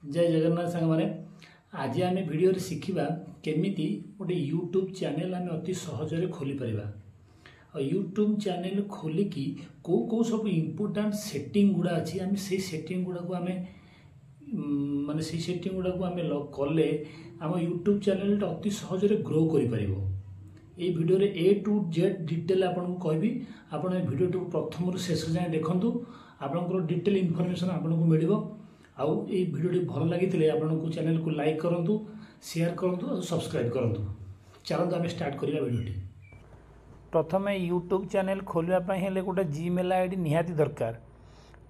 जय जगन्नाथ सांग माने आज आम भिडियो शिखा केमिति गोटे यूट्यूब चैनल आम अति सहजरे खोली परिबा और यूट्यूब चैनल खोलिकी कौ सब इम्पोर्टाट सेटिंग गुड़ा अच्छी आम से सेटिंग गुड़ा को आम माने से सेटिंग गुड़ा को आम कले आम यूट्यूब चैनल अति सहजरे ग्रो करि ये वीडियो रे ए टू जेड डिटेल आपन को कहबी आपन वीडियो प्रथम रु शेष जाए देखंतु आपन डिटेल इनफॉरमेशन आपन को मिलिबो आउ ये वीडियो भल लगी आपन को चैनल को लाइक करूँ शेयर करूँ और सब्सक्राइब करूँ। चलते आम स्टार्ट करिया वीडियो। प्रथम यूट्यूब चैनल खोलवाई हेले गोटे जीमेल आईडी निहाती दरकार।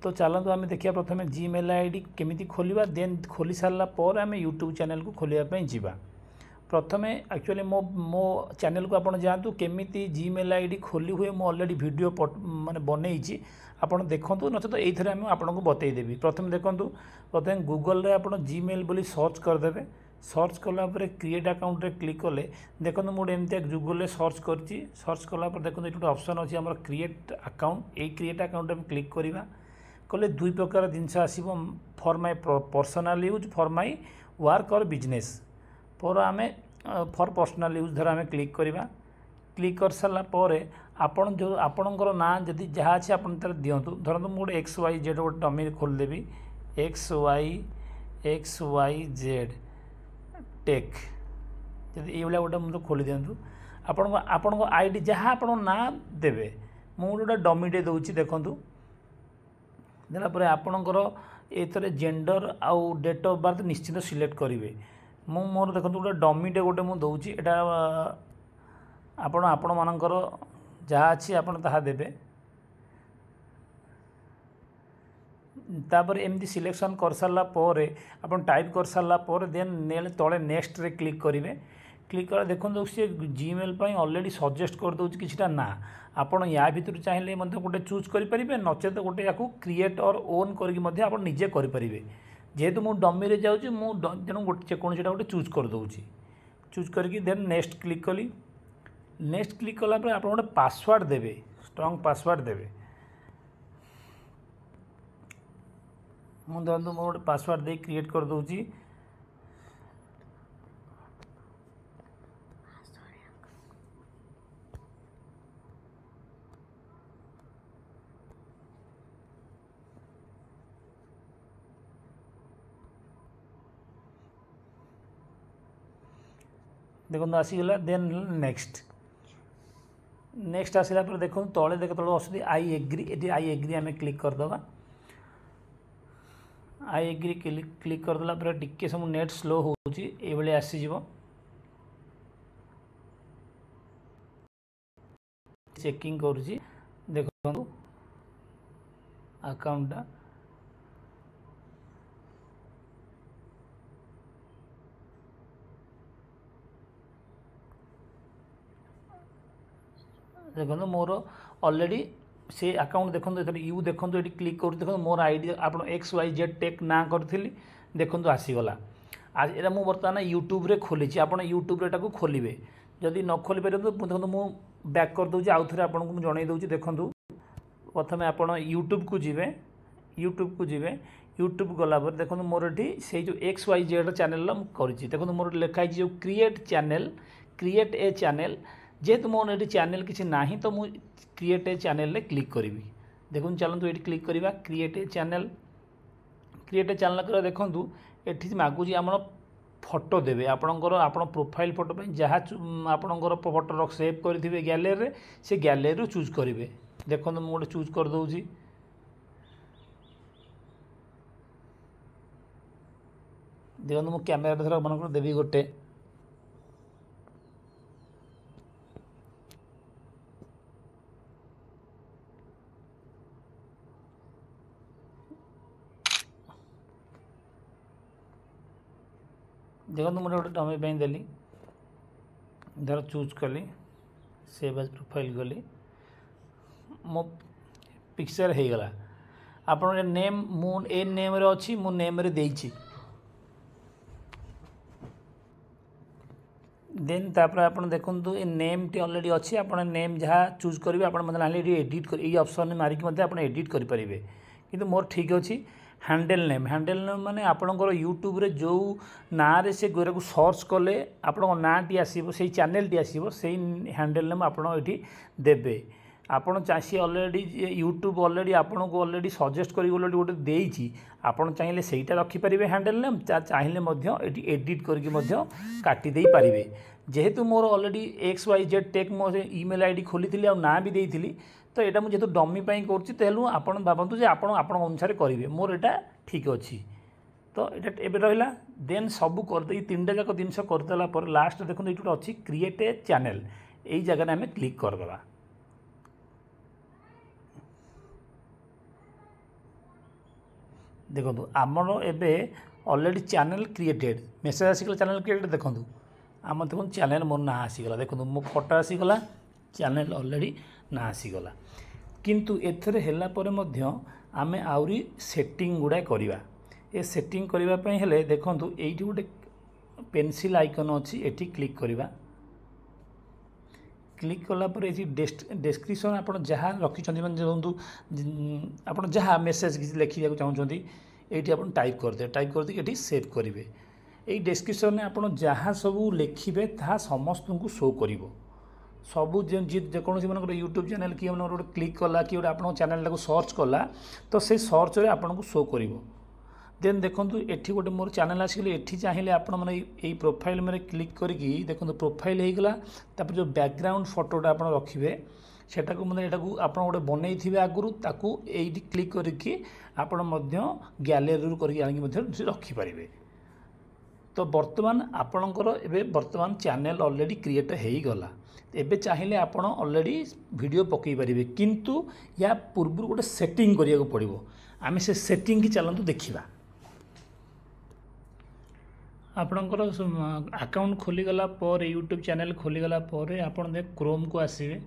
तो चलते आम देखिए प्रथम जीमेल आईडी केमिति खोलिबा देन खोली सारा पर आम यूट्यूब चैनल को खोलिया जीवा। प्रथम एक्चुअली मो चैनल को आपन जानतु केमिति जीमेल आईडी खोली हुए मो ऑलरेडी वीडियो माने बनई आपन देखंतु न तो एथरे हम आपन को बतई देबी। प्रथम देखंतु प्रथम गूगल रे आपन जीमेल बोली सर्च कर देबे। सर्च कला पर क्रिएट अकाउंट रे क्लिक कले देखंतु मोड एमते गूगल रे सर्च करची। सर्च कला पर देखंतु एटू ऑप्शन अछि हमर क्रिएट अकाउंट। ए क्रिएट अकाउंट हम क्लिक करिवा कले दुई प्रकार जिनस आसीबो for my personal use for my work और बिजनेस पर आमे फॉर पर्सनल यूज धर आमे क्लिक करिवा। क्लिक कर सारा पर आपन जो आपणकर ना जदि जहाँ अच्छे आप दिंतु धरतु मुझे एक्स वाई जेड गोटे डमी खोलदेवी एक्स वाई जेड टेक जदि ये गोटे मुझे खोली दिंतु आपण आईडी जहाँ आप ना देवे मुझे गोटे डमीटे दूसरी देखूँ देलापर आपणकर एथरे जेंडर आउ डेट ऑफ बर्थ निश्चित सिलेक्ट करेंगे। मु मोर देखो गोटे डमीटे गोटे मुझे दूसरी एटा आपण मानकर जहाँ अच्छी आपन ताहा देबे। तापर एमती सिलेक्शन कर सारा पर आपन टाइप कर सारा पर देन तले नेक्स्ट रे क्लिक करेंगे। क्लिक कर देखो सी जीमेल ऑलरेडी सजेस्ट कर दूँ किछिटा ना आपन या भितर चाहिए गोटे चूज करेंगे नचेत गोटे या क्रिएट और ओन कर निजे करेंगे। जेहेतु मु डमी रे जाऊँ तेणु गोटे जेकोसी गोटे चूज कर दूँगी। चूज करके देन नेक्स्ट क्लिक कली। नेक्स्ट क्लिक कला पर आप गोटे पासवर्ड देवे स्ट्रॉन्ग पासवर्ड देवे। मुझे गोटे पासवर्ड दे क्रिएट कर दूँगी। देखो आसीगला देन नेक्स्ट आसला पर देखो तले देख तले अच्छी आई एग्री ये आई एग्री आम क्लिक करदे। आई एग्री क्लिक करदेला पर टिके सब नेट स्लो होली आसीज चेकिंग करुँची देखो अकाउंटा देखो मोर ऑलरेडी से अकाउंट देखो यू देखो ये क्लिक कर देखो मोर आईडी आप एक्स वाई जेड टेक ना करी देखो आसीगला। आज ये मुझे बर्तमान यूट्यूब रे खोली आप यूट्यूब रे खोलिए जदि न खोली पारे देखो मु बैक कर दूँ आउ थे आपको जन दूँ। देखूँ प्रथम आप यूट्यूब को जी यूट्यूब गलापर देखो मोर ये से जो एक्स वाई जेड चैनल कर देखो मोर लिखाई जो क्रिएट ए चैनल जेहेतु मोर ये चैनल किसी ना तो मुझे क्रिएट ए चैनल क्लिक करी। देखो चलतु ये क्लिक करवा क्रिएट ए चैनल कर देखूँ ये मागुची आम फोटो देवे आपणकर आप प्रोफाइल फोटो जहाँ आपणकर फोटो सेव करेंगे गैलरी से गैलरी चूज करेंगे। देखो मुझे गोटे चूज कर दूँगी। देखो मुझे कैमेरा धर मन देवी गोटे देखो मुझे गोटे डमी देली धर चूज कली सेव एज प्रोफाइल गली मो पिक्चर हो गला। आप नेम मु ए नेम रे अच्छी मो नेम रे देइछि देन तापर आप देखो ये नेम टी ऑलरेडी अच्छी आप नेम जहाँ चूज करेंगे आप एडिट कर ऑप्शन मारिक आप एडिट करेंगे किंतु मोर ठीक अच्छी हैंडल नेम माने आपणकर यूट्यूब रे जो ना रे से गोरे को सर्च कले आपण नाटी आसीबो से चैनल टी आसीबो से हैंडल नेम आपण एठी देबे आपण चासी ऑलरेडी यूट्यूब ऑलरेडी आपण को ऑलरेडी सजेस्ट करी ऑलरेडी गोटे देइची आपण चाहिए सेटा रखि परिबे हैंडल नेम चाहिए मध्य एठी एडिट करके मध्य काटी देई परिबे जेहेतु मोर ऑलरेडी XYZ टेक मो ईमेल आईडी खोली थिली आ ना भी देइथिली तो यहाँ मुझे जेहेतु डमी करुँची तेलु आप भावतु जे आप अनुसार करेंगे मोर यहाँ ठीक अच्छी तो ये एवं रहा देन सब कर तीन टा जाक जिनस करदेला लास्ट देखो ये अच्छी क्रिएट ए चैनल यही जगह आम क्लिक करदे देखो आमर एवं ऑलरेडी चैनल क्रिएटेड मेसेज आसीगला चैनल क्रिएटेड देखो आम देखो चैनल मोर ना आसीगला देखो मो फोटो आसीगला चैनल ऑलरेडी ना आसीगला किंतु एथरे हेला परे मध्य आमे आउरी सेटिंग गुडा करिवा ए सेटिंग करिवा पई हेले देखंतु एइठी गोटे पेंसिल आइकन अछि एठी क्लिक करिवा क्लिक कला पर एठी डिस्क्रिप्शन आपण जहा रखि छथि मन जेंतु आपण जहा मेसेज कि लिखि जाक चाहउछथि एठी आपण टाइप कर दे एठी सेव करिवे एई डिस्क्रिप्शन में आपण जहा सब लिखिबे ता समस्त को शो करिवो सबू जेकोसी मन यूट्यूब चैनल किए मन गोटे क्लिक कला कि गोटे आप चैनल टाक सर्च कला तो से सर्च रे आपन को शो करिवो देन देखो एठी गोटे मोर चैनल आसिगले एठी चाहिए आपण माने एई प्रोफाइल में क्लिक करके देखो प्रोफाइल हो गला तापर जो बैकग्राउंड फोटोटा आप रखिए सेटा को मतलब एटाकू आप गोटे बनई थे आगु ताकू एठी क्लिक करके आपण मध्य गैलरी करके आनिक रखि पारिबे तो बर्तमान आपणकर एबे बर्तमान चैनल ऑलरेडी क्रिएट हो गला एबे चाहिए आपण ऑलरेडी वीडियो पकई पारिबे किंतु या पूर्व गोटे सेटिंग करिया को पड़िबो आमे से सेटिंग की चलंतु देखिबा आपणकर अकाउंट खोली गला पर यूट्यूब चैनल खोली गला पर आपण दे क्रोम को आसीबे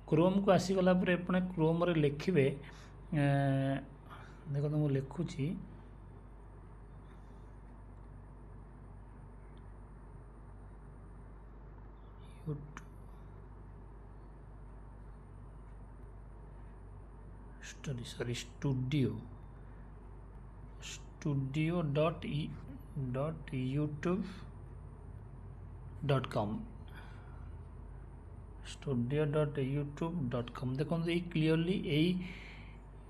क्रोम को आसी गला पर आपण क्रोम रे लिखिबे देखो तो मु लिखुची studio.youtube.com studio.youtube.com देखो ये क्लीयरली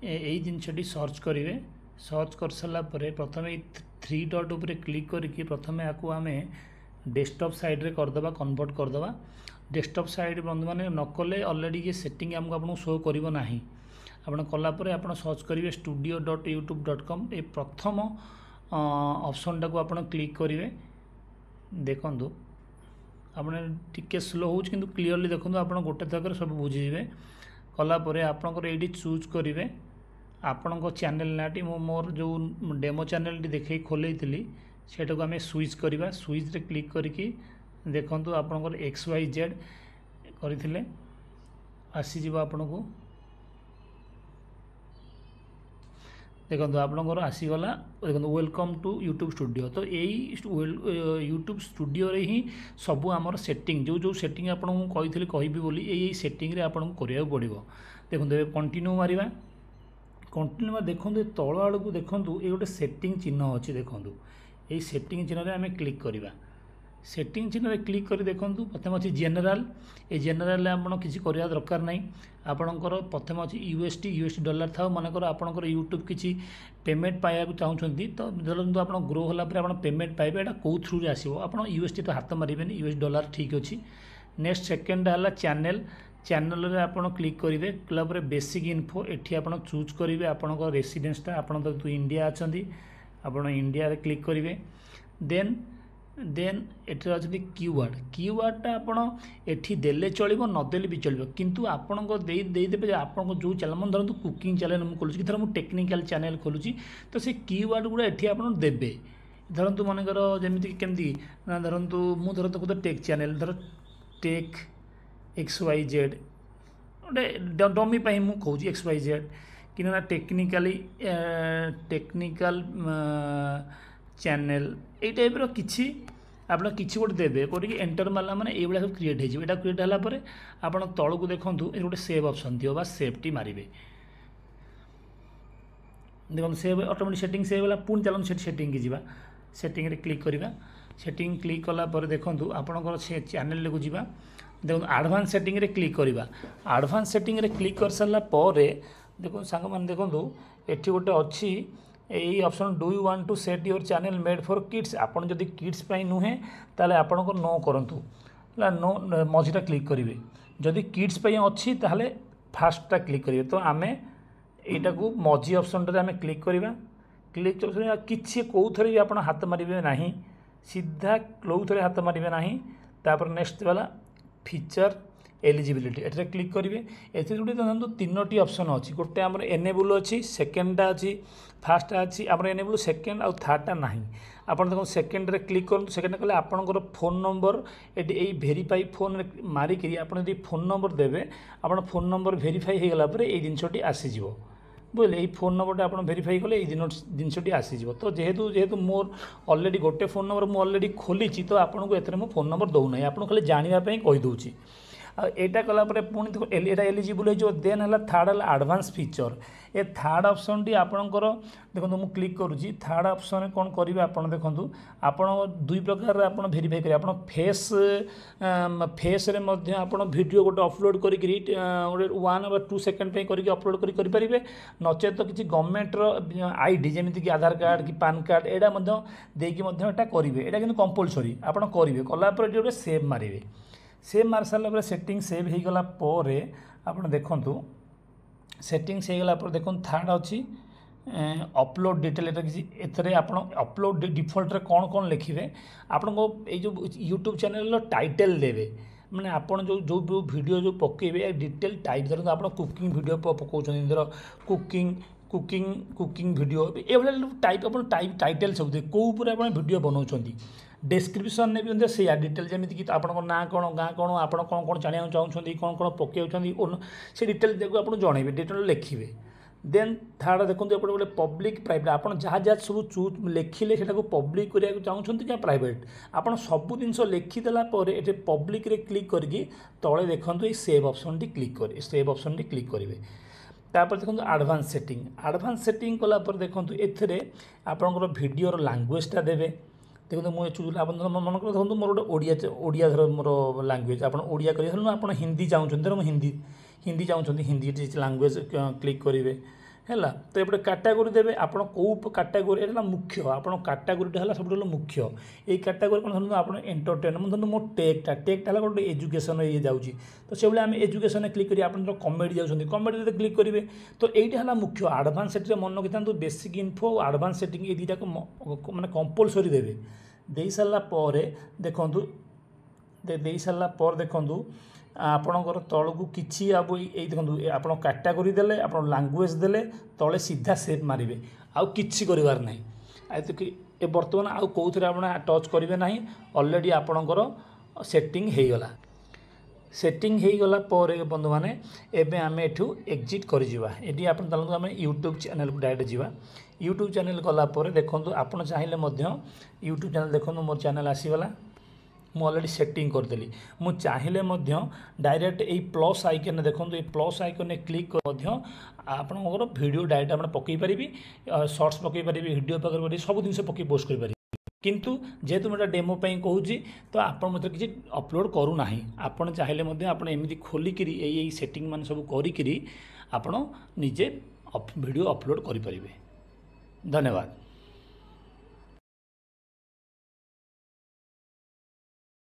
यही जिनसटी सर्च करेंगे सर्च कर सारा प्रथम 3 डॉट उपरे क्लिक करके प्रथम आपको आम डेस्कटॉप साइड रे करदे कन्वर्ट करदे डेस्कटॉप साइड बंधु मैंने नकले ऑलरेडी ये सेटिंग आमको आपको शो करिवो नाही आपण कलापर आप सर्च करेंगे studio.youtube.com ये प्रथम ऑप्शन टाक आप क्लिक करेंगे देखु आपने टिके स्लो हो कि क्लीयरली देखो आप गोटे थक सब बुझीजे कलापर आपंकर ये चूज करेंगे आपण चैनल नाटी मोर जो डेमो चैनल देखे खोल सेटा को आम स्विच करवा स्विच रे क्लिक करके देखु आपंकर XYZ करते आसीज आपण को देखो आपंकर आसीगला देखो वेलकम टू यूट्यूब स्टूडियो तो यही यूट्यूब स्टूडियो रे ही सबू आमर सेटिंग जो सेटिंग आपको कही कहबी बोली यही सेटिंग रे आपको करिया पड़ो देखो कंटिन्यू मारिबा कंटिन्यू देखो तल आड़ को देखो ये गोटे सेटिंग चिन्ह अच्छी देखो यही सेटिंग चिन्ह आम क्लिक करवा सेटिंग चिन्ह क्लिक कर देखो प्रथम अच्छी जेनेल ये जेनेल आप किसी करवा दरकार ना आपणकर प्रथम अच्छी USD डॉलर था मनकर आपंकर यूट्यूब किसी पेमेंट पाइबा चाहते तो धरतु आप ग्रो होगा पेमेंट पाइबे यहाँ कौ थ्रू आसो आप USD तो हाथ मारे US डॉलर ठीक अच्छी नेक्स्ट सेकेंड है चैनल चैनल रे आप क्लिक करेंगे कलापर बेसिक इन्फो एठी आप चूज करेंगे आपंकर रेसिडेंसटा आप इंडिया अच्छा आप इंडिया रे क्लिक करेंगे देन एठी अच्छे कीवर्डटा आप एठी देले चलो नदेले भी चलो किंतु आपण देदेवे आपको जो चैनल मन धरतु कुकिंग चैनल मुझे खोलुची कि मुझे टेक्निकल चैनल खोलुची तो से कीवर्ड गुड़ा एठी आप देवे धरतु मनकर जमीती केमती धरतु मुझे धरतु टेक चैनल धर टेक XYZ गोटे डमी मुझे कहूँ XYZ कि टेक्निकल चैनल ये टाइप किसी आप किसी गोटे देवे कौटी एंटर मारला मैंने ये सब क्रिएट हो क्रिएट है आप तौक देखूँ ये गोटे सेव ऑप्शन थी सेव टी मारे देखो सेव ऑटोमेटिक सेटिंग सेव है पुणी चलो सेटिंग की जावा सेटिंग रे क्लिक करवा सेटिंग क्लिक कला पर देखो आपंकर से चैनल को जावा देखो एडवांस सेटिंग रे क्लिक करवा एडवांस सेटिंग रे क्लिक कर सारा पर देखो सांग मैंने देखो एठी गोटे अच्छी यही option do you want to set your channel made for kids आपन जदि किड्स पाई नुहे ताले आपन को नो करंतु ला नो मझीटा क्लिक करेंगे जदि किड्स पाई अच्छी ताले फास्टा क्लिक करेंगे तो आमे एटा को मझी ऑप्शन रे आमे क्लिक करवा क्लिक कर किछि कोउथरे भी आपन हाथ मारिबे नाही सीधा कोउथरे हाथ मारिबे नाही तापर नेक्स्ट वाला फीचर एलिजिबिलिटी एटे क्लिक करेंगे एथि गोटे देखो तीनोटी ऑप्शन अच्छी गोटे आम एनेबल अच्छी सेकेंडा अच्छी फास्टा अच्छी आम एनेबल सेकेंड आउ थर्डटा ना आपड़ देखो सेकेंड रे क्लिक करूँ सेकेंड कले आपंकर फोन नंबर ये भेरीफाई फोन मारिक आप फोन नंबर देवे आप फोन नंबर भेरीफाई हो गला ये जिनसटी आसीज बुझे ये फोन नंबर आप भेरीफाई कले ये जिनसटी आसीज तो जेहेतु जेहेतु मोर अलरेडी गोटे फोन नंबर मुझे अलरेडी खोली तो आपको एथरे फोन नंबर दौना आपको खाली जानापी कहीदे एटा कलापर पुणी देखो एटा एलिजिबल हो देन है थर्ड है एडवांस फीचर ए थर्ड ऑप्शन टी आपणकर देखो मुझे क्लिक करुँची थर्ड ऑप्शन कौन करेंगे आप देखो आप दुई प्रकार आप भेरीफाई करेंगे आप फेस रे मध्य आप वीडियो गोटे अपलोड करी गोटे 1 वा 2 सेकेंड करके अपलोड करेंगे नचेत तो किसी गवर्नमेंट आईडी जमीक कि आधार कार्ड कि पान कार्ड एटा देकी करेंगे एटा कि कंपलसरी आप करेंगे कलापर गोटे सेव मारे सेव मार सारा सेटिंग सेव हो गला आप देखु सेटिंग से गला देखो थर्ड अच्छी अपलोड डिटेल एथरे आप अपलोड डिफॉल्ट रे कौन कौन लिखे आपको जो यूट्यूब चैनल टाइटल देवे मैंने आप जो वीडियो जो पकेबे डिटेल टाइप धरते आप कुकिंग वीडियो पकाउछन धर कुकिंग कुकिंग कुकिंग वीडियो ये टाइप आप टाइप टाइटल सब दे कौ आप वीडियो बनाऊँ डिस्क्रिप्शन ने भी से डिटेल जमीक आप ना कौन गाँ कौन आप कौन कौन जाना चाहते कौन कौन पकाउं से डिटेल देखो आप जनइबे डिटेल लिखे देन थर्ड देखो एपटे गोटे पब्लिक प्राइवेट आप जहाँ जहाँ सब चूज लिखिले से पब्लिक करने चाहते क्या प्राइवेट आप सब जिन लिखिदेला ये पब्लिक रे क्लिक करके तले देखो ये सेव ऑप्शन टी क्लिक कर सेव ऑप्शन टी क्लिक करेंगे तापर देखो एडवांस सेटिंग कलापर देखो एथरे आपंकर वीडियोर लैंग्वेजटा देवे देखो मुझे चूज आप मन कर देखो मोर गोटे ओडिया धर मोर लैंग्वेज आप ओडिया करें आप हिंदी चाहते धर हिंदी हिंदी चाहते हिंदी लैंग्वेज क्लिक करेंगे है तो ये कैटेगोरी देवे आप कैटेगोरी एटा मुख्य आप कैटेगोरीटा है सब मुख्य ये कैटेगोरी कौन धरते आप एंटरटेनमेंट धरते मोर टेक्टा है गोटे एजुकेशन ये जाऊँगी तो से आम एजुकेशन क्लिक करेंगे आप कमेडी जाऊँगी कमेडी क्लिक करेंगे तो यहाँ है मुख्य एडवांस सेटिंग मन रखी बेसिक इनफो एडवांस सेटिंग ये दुटा को मैंने कंपलसरी देवे दे सारापर देखु दे सारापर देखु आपणकर तलू कि अब ये देखो आप कैटेगोरी देले आप लैंग्वेज देले तले सीधा सेव मारे आउ कि करार ना ये बर्तमान आउ कौन आप टच करेंगे ना अलरेडी आपणकर सेटिंग हो गला सेटिंग हो गला बंधु मैंने एवं आम एठू एग्जिट कर आप आम यूट्यूब चैनल को डायरेक्ट जावा यूट्यूब चैनल गलापर देखो आप चाहिए यूट्यूब चैनल देखो मोर चैनल आसीगला मु अलरेडी सेटिंग करदेली मु चाहिए डायरेक्ट यही प्लस आइकन देखो ये प्लस आइकन क्लिक कर आपंकर वीडियो डायरेक्ट आप पकई पारि शॉर्ट्स पकई पारि वीडियो पकड़ सब जिन पकई पोस्ट कर किंतु जेहेतु मैं डेमो कहूँ तो आप मतलब किसी अपलोड करूना आपड़ चाहिए आप एमती खोलिक यही सेटिंग मान सब करी निजे वीडियो अपलोड करें। धन्यवाद।